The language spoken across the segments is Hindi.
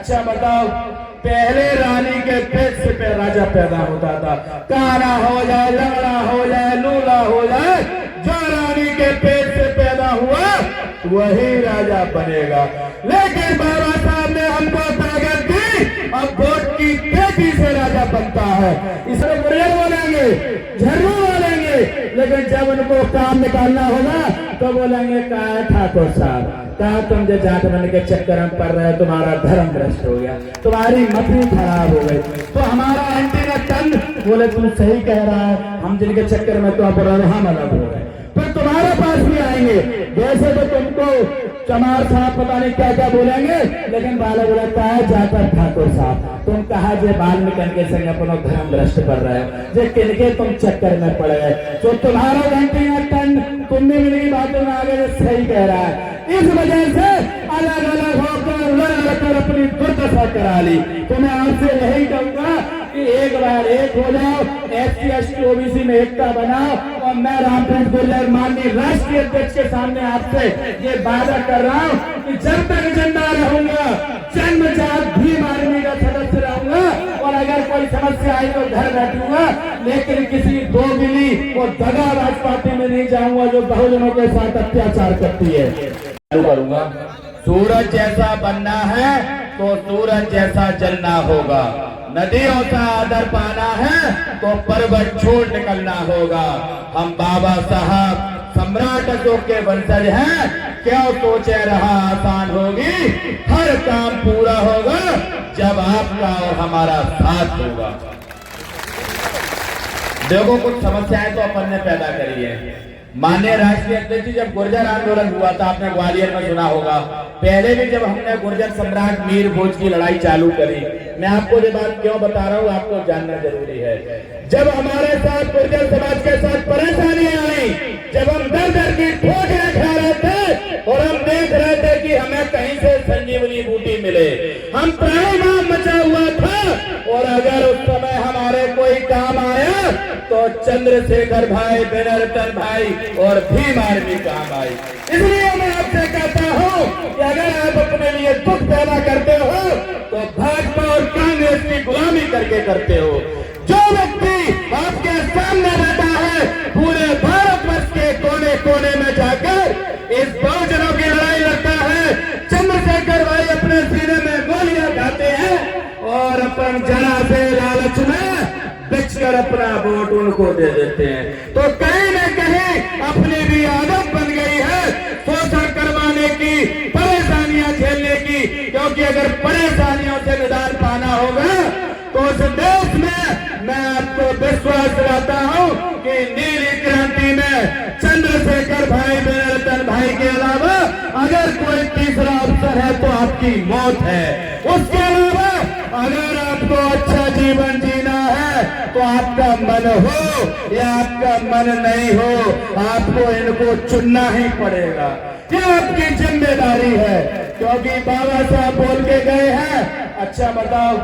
अच्छा बताओ, पहले रानी के पेट से पे राजा पैदा होता था। काना हो जाए, लंगड़ा हो जाए, लूला हो जाए, जो रानी के पेट से पैदा हुआ वही राजा बनेगा। लेकिन बाबा साहब ने हमको ताकत दी, अब वोट की पेटी से राजा बनता है। इसमें गुर्जर बोलेंगे, झर्रू बोलेंगे, लेकिन जब उनको काम निकालना होगा तो बोलेंगे कहा ठाकुर साहब, कहा तुम जो जाट बन के चक्कर में पड़ रहे हो, तुम्हारा धर्म भ्रष्ट हो गया, तुम्हारी मछली खराब हो गई। तो हमारा एंटी न टन बोले तुम सही कह रहा है, हम जिनके चक्कर में तो पड़ रहे हम अलग हो गए। फिर तुम्हारे पास भी आएंगे, वैसे तो तुमको चमार साहब पता नहीं क्या क्या बोलेंगे, लेकिन बाला बोलता है जाकर ठाकुर साहब तुम कहा जे बाल निकल के संग अपना धर्म भ्रष्ट कर रहे हो, जे किनके तुम चक्कर में पड़ गए। तो तुम्हारा घंटी न टन तुम भी मेरी बातों में आगे सही कह रहा है। इस वजह से अलग अलग होकर लड़कर अपनी दुर्दशा करा ली। तो मैं आपसे यही कहूंगा कि एक बार एक हो जाओ, SC ST OBC में एकता बनाओ। और मैं रामप्रीत गुर्जर माननीय राष्ट्रीय अध्यक्ष के सामने आपसे ये वादा कर रहा हूँ कि जब तक जिंदा रहूंगा जन्मजात भीम आर्मी का सदस्य रहूंगा, और अगर कोई समस्या आई तो घर बैठूंगा, लेकिन किसी दोगली और दगाबाज पार्टी में नहीं जाऊंगा जो बहुजनों के साथ अत्याचार करती है। करूंगा, सूरज जैसा बनना है तो सूरज जैसा जलना होगा, नदियों का आदर पाना है तो पर्वत छोड़ निकलना होगा। हम बाबा साहब सम्राट अशोक के वंशज हैं, क्यों सोचे रहा आसान होगी, हर काम पूरा होगा जब आपका और हमारा साथ होगा। देखो कुछ समस्याएं तो अपन ने पैदा करी है। माननीय राष्ट्रीय अध्यक्ष जी, जब गुर्जर आंदोलन हुआ था आपने ग्वालियर में सुना होगा, पहले भी जब हमने गुर्जर सम्राट मीर भोज की लड़ाई चालू करी, मैं आपको ये बात क्यों बता रहा हूँ आपको जानना जरूरी है। जब हमारे साथ गुर्जर समाज के साथ परेशानियां आई, जब हम दर दर की ठोकरें खा रहे थे और हम देख रहे थे कि हमें कहीं से संजीवनी बूटी मिले, हम त्राहिमाम मचा हुआ था। और अगर उस समय हमारे कोई काम आया तो चंद्रशेखर भाई, बेनरतन भाई और भीम आर्मी काम आई। इसलिए मैं आपसे कहता हूँ कि अगर आप अपने लिए दुख पैदा करते हो तो भाजपा और कांग्रेस की गुलामी करके करते हो। जो व्यक्ति आपके सामने रहता है पूरे भारतवर्ष के कोने कोने में जाकर इस बहुजनों की लड़ाई लड़ता है, चंद्रशेखर भाई अपने सीने में गोलियां खाते हैं और अपन जरा से लालच में बेचकर अपना वोट उनको दे देते हैं। तो कहीं न कहीं अपनी भी आदत बन गई है शोषण करवाने की, परेशानियां झेलने की, क्योंकि अगर परेशानियों से निदान पाना होगा तो उस देश में मैं आपको विश्वास दिलाता हूं कि नीली क्रांति में चंद्रशेखर भाई, बेनरतन भाई के अलावा अगर कोई तीसरा अवसर है तो आपकी मौत है। उसके अलावा अगर आपको अच्छा जीवन जीना है तो आपका मन हो या आपका मन नहीं हो, आपको इनको चुनना ही पड़ेगा। ये आपकी जिम्मेदारी है, क्योंकि बाबा साहब बोल के गए हैं। अच्छा बताओ,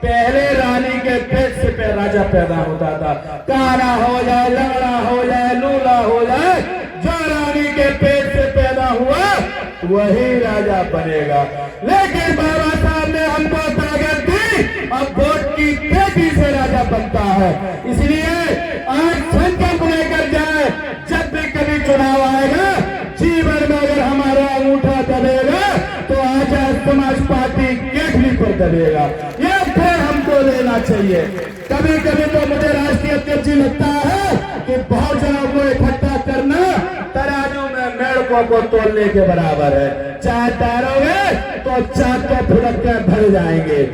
पहले रानी के पेट से पे राजा पैदा होता था। काना हो जाए, लंगड़ा हो जाए, लूला हो जाए, जो रानी के पेट से पैदा हुआ वही राजा बनेगा। लेकिन बाबा साहब ने हमको ताकत दी, अब वोट की पेटी से राजा बनता है। इसलिए आज संकल्प लेकर जाए, जब भी कभी चुनाव आएगा, जीवन में अगर हमारा अंगूठा दबेगा तो आजाद समाज पार्टी केठली पर दबेगा। ये फिर हमको लेना चाहिए। कभी कभी तो मुझे राष्ट्रीय अध्यक्ष जी लगता है कि बहुत जनों को इकट्ठा करना तराजू में मेढकों को तोलने के बराबर है। चाहे तैरोगे तो चाक के फुलक के भर जाएंगे।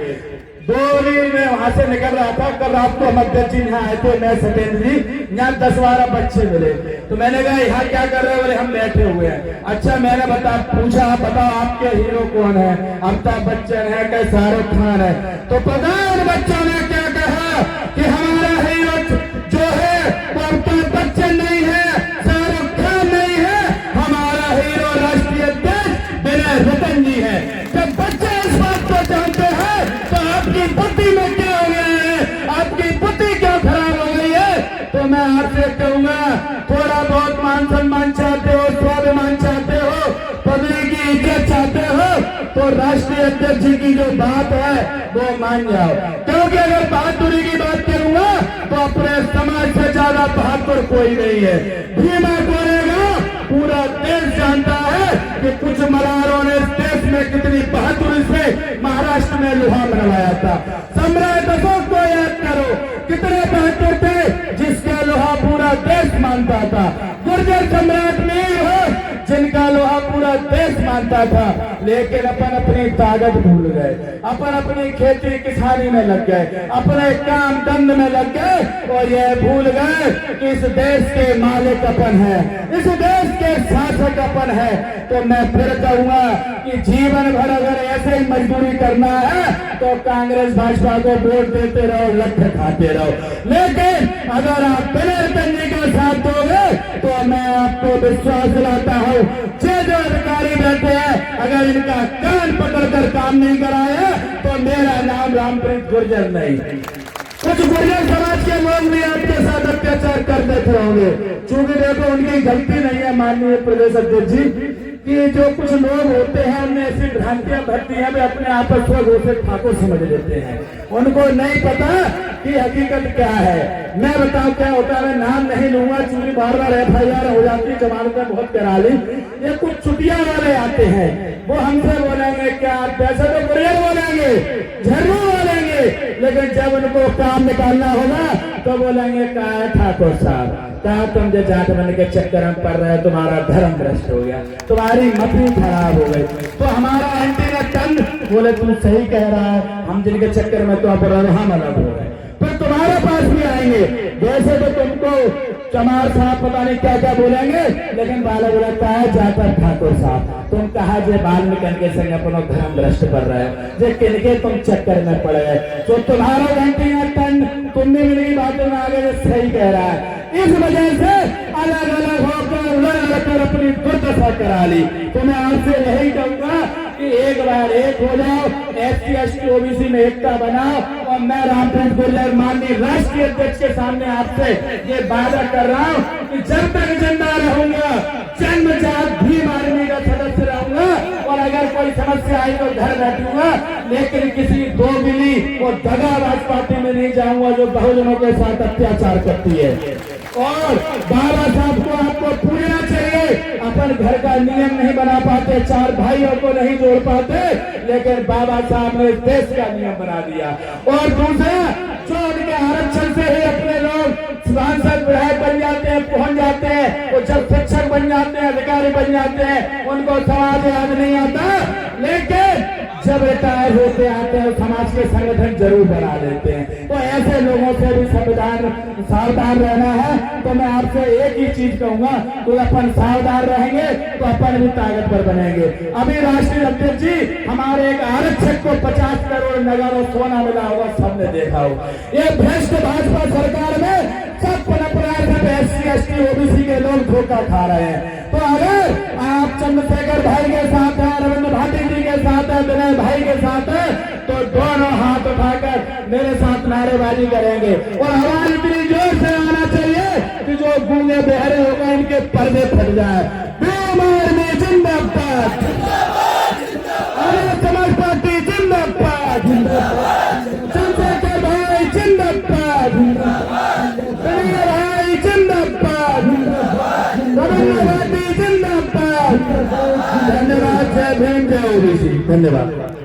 बोली में वहां से निकल रहा था, कल रात को हम अध्यक्ष जी यहाँ आए थे, मैं सत्येंद्र जी, यहाँ 10-12 बच्चे मिले। तो मैंने कहा यहाँ क्या कर रहे हो? बोले हम बैठे हुए हैं। अच्छा, मैंने पूछा बताओ आपके हीरो कौन है? अमिताभ बच्चन है कि शाहरुख खान है? तो पता है उन बच्चों ने क्या कहा कि हमारा हीरो जो है वो अमिताभ बच्चन नहीं है, शाहरुख खान नहीं है, हमारा हीरो राष्ट्रीय अध्यक्ष बेनरतन जी है। जब बच्चे इस बात को जानते हैं तो आपकी बुद्धि में क्या हो गया है, आपकी बुद्धि क्यों खराब हो गई है? तो मैं आपसे कहूंगा, थोड़ा बहुत मान सम्मान चाहते हो, स्वाभिमान चाहते हो, पब्लिक की इज्जत चाहते हो, तो और राष्ट्रीय अध्यक्ष जी की जो बात है वो मान जाओ, क्योंकि अगर बहादुरी की बात करूंगा तो अपने समाज से ज्यादा बहादुर कोई नहीं है। भीमा कोरेगा पूरा देश जानता है कि कुछ मल्हारों ने इस देश में कितनी बहादुरी से महाराष्ट्र में लोहा मनवाया था। सम्राट अशोक को याद करो, कितने बहादुर थे जिसका लोहा पूरा देश मानता था। गुर्जर सम्राट मीर हो जिनका लोहा पूरा देश मानता था, लेकिन अपन अपनी ताकत भूल गए, अपन अपनी खेती किसानी में लग गए, अपने काम धंधे में लग गए और ये भूल गए कि इस देश के मालिक अपन है, इस देश के शासक अपन है। तो मैं फिर कहूंगा कि जीवन भर अगर ऐसे ही मजदूरी करना है तो कांग्रेस भाजपा को वोट देते रहो, लठ खाते रहो, लेकिन अगर आप बिना जी का साथ दोगे तो मैं आपको विश्वास दिलाता हूं, जो अधिकारी बैठे हैं अगर इनका कान पकड़कर काम नहीं कराया तो मेरा नाम रामप्रीत गुर्जर नहीं। कुछ गुर्जर समाज के लोग भी आपके साथ अत्याचार कर देते होंगे, चूंकि देखो उनकी गलती नहीं है माननीय प्रदेश अध्यक्ष जी, कि जो कुछ लोग होते हैं उनमें ऐसी भ्रांतियां भरती हैं, वे अपने आप को स्वघोषित ठाकुर समझ लेते हैं, उनको नहीं पता कि हकीकत क्या है। मैं बताऊं क्या होता है, मैं नाम नहीं लूंगा चूंकि बार बार FIR हो जाती, जमानतें बहुत करा ली। ये कुछ चुटिया वाले आते हैं, वो हमसे बोलेंगे क्या पैसे तो गुर्जर बोलेंगे, झरनू बोलेंगे, लेकिन जब उनको काम निकालना होगा तो बोलेंगे क्या ठाकुर साहब, कहा तुम जो जाट बन के चक्कर में पड़ रहे हो, तुम्हारा धर्म भ्रष्ट हो गया, तुम्हारी मती खराब हो गई। तो हमारा एंटीना टन बोले तुम सही कह रहा है, हम जिनके चक्कर में तो पर हम अलग हो गए, फिर तुम्हारे पास भी आएंगे। वैसे तो तुमको चमार साहब पता नहीं क्या क्या बोलेंगे, लेकिन बाला बोलता है जाकर ठाकुर साहब तुम कहा जे बाल निकल के संग अपना धर्म भ्रष्ट कर रहे हो, जे किनके तुम चक्कर में पड़ गए, तो तुम्हारा एंटीना टन तुम भी मेरी बातों में आगे सही कह रहा है। इस वजह से अलग अलग होकर लड़कर अपनी दुर्दशा करा ली। तो मैं आपसे यही कहूंगा कि एक बार एक हो जाओ, SC ST OBC में एकता बनाओ, और मैं रामप्रीत गुर्जर माननीय राष्ट्रीय अध्यक्ष के सामने आपसे ये वादा कर रहा हूँ कि जब तक जिंदा रहूंगा जन्मजात भीम आर्मी का सदस्य रहूंगा, और अगर कोई समस्या आई तो घर बैठूंगा, लेकिन किसी दोगली और दगाबाज पार्टी में नहीं जाऊंगा जो बहुजनों के साथ अत्याचार करती है। और बाबा साहब को आपको पूछना चाहिए, अपन घर का नियम नहीं बना पाते, चार भाइयों को नहीं जोड़ पाते, लेकिन बाबा साहब ने देश का नियम बना दिया। और दूसरा, जो उनके आरक्षण से ही अपने लोग सांसद विधायक बन जाते हैं, पहुंच जाते हैं, और जब शिक्षक बन जाते हैं, अधिकारी बन जाते हैं, उनको समाज याद नहीं आता, लेकिन जब रिटायर होते आते हैं समाज के संगठन जरूर बना लेते हैं। तो ऐसे लोगों से भी सावधान रहना है। तो मैं आपसे एक ही चीज कहूंगा, तो अपन सावधान रहेंगे तो अपन भी ताकतवर बनेंगे। अभी राष्ट्रीय अध्यक्ष जी हमारे एक आरक्षक को 50 करोड़ नगर और सोना मिला होगा, सबने देखा होगा। ये भ्रष्ट भाजपा सरकार में सब SC ST OBC के लोग धोखा खा रहे हैं। तो अगर आप चंद्रशेखर भाई के साथ हैं, रविंद्र भाटी जी के साथ है, विनय भाई के साथ है, तो दोनों हाथ उठाकर मेरे साथ नारेबाजी करेंगे, और आवाज इतनी जोर से आना चाहिए कि जो गूंगे बहरे होगा इनके पर्दे फट जाए। भीम आर्मी जिंदाबाद, समाज पार्टी जिंदाबाद, चंद्रशेखर भाई जिंदाबाद, विनय भाई जिंदाबाद, रविंद्र भाटी जिंदाबाद। धन्यवाद। जय भीम, जय OBC। धन्यवाद।